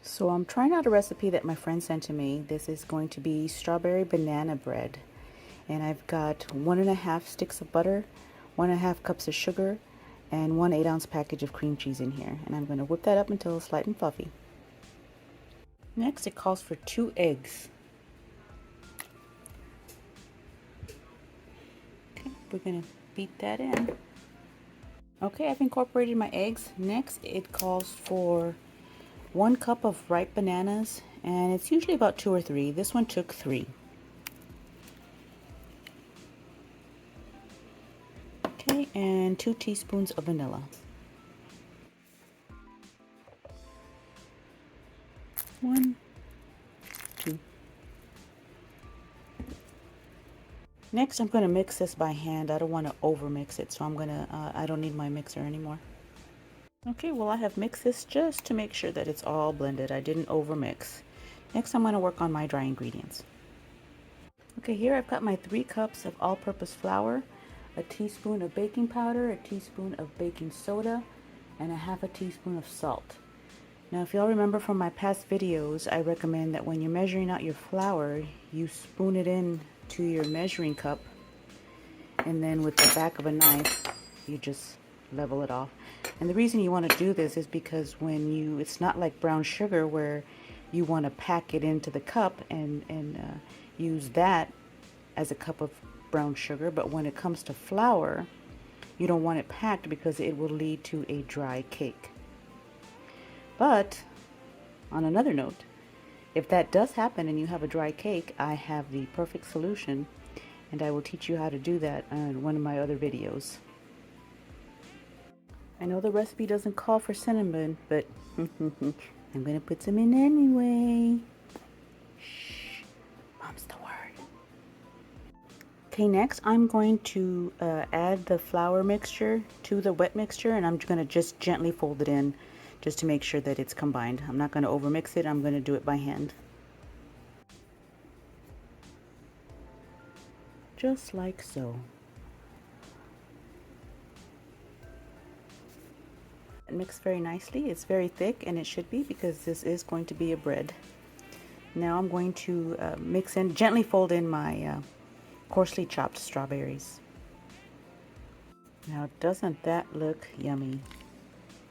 So I'm trying out a recipe that my friend sent to me. This is going to be strawberry banana bread. And I've got 1.5 sticks of butter, 1.5 cups of sugar, and 1 8-ounce package of cream cheese in here. And I'm going to whip that up until it's light and fluffy. Next, it calls for 2 eggs. Okay, we're going to beat that in. Okay, I've incorporated my eggs. Next, it calls for 1 cup of ripe bananas, and it's usually about 2 or 3. This one took 3. Okay, and 2 teaspoons of vanilla. 1, 2. Next, I'm going to mix this by hand. I don't want to over mix it, so I don't need my mixer anymore. Okay, well, I have mixed this just to make sure that it's all blended. I didn't over mix. Next, I'm going to work on my dry ingredients. Okay, here I've got my 3 cups of all-purpose flour, a teaspoon of baking powder, a teaspoon of baking soda, and 1/2 teaspoon of salt. Now, if y'all remember from my past videos, I recommend that when you're measuring out your flour, you spoon it in to your measuring cup, and then with the back of a knife, you just level it off. And the reason you want to do this is because it's not like brown sugar where you want to pack it into the cup and use that as a cup of brown sugar, but when it comes to flour, you don't want it packed because it will lead to a dry cake. But on another note, if that does happen and you have a dry cake, I have the perfect solution, and I will teach you how to do that in one of my other videos. I know the recipe doesn't call for cinnamon, but I'm going to put some in anyway. Shh, mom's the word. Okay, next I'm going to add the flour mixture to the wet mixture, and I'm going to just gently fold it in just to make sure that it's combined. I'm not going to over mix it. I'm going to do it by hand. Just like so. It mixed very nicely. It's very thick, and it should be because this is going to be a bread. Now I'm going to gently fold in my coarsely chopped strawberries. Now, doesn't that look yummy?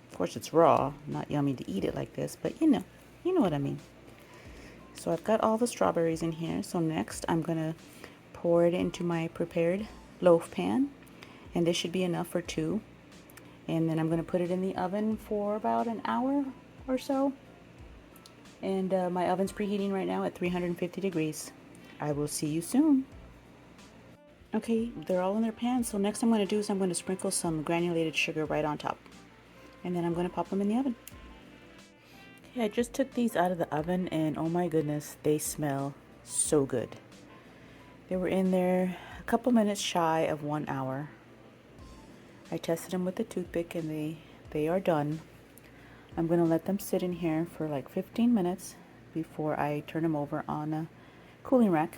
Of course, it's raw, not yummy to eat it like this, but you know what I mean. So I've got all the strawberries in here. So next I'm going to pour it into my prepared loaf pan, and this should be enough for 2. And then I'm going to put it in the oven for about an hour or so. And my oven's preheating right now at 350 degrees. I will see you soon. Okay, they're all in their pans. So next I'm going to do is I'm going to sprinkle some granulated sugar right on top. And then I'm going to pop them in the oven. Okay, I just took these out of the oven, and oh my goodness, they smell so good. They were in there a couple minutes shy of 1 hour. I tested them with a toothpick, and they are done. I'm going to let them sit in here for like 15 minutes before I turn them over on a cooling rack.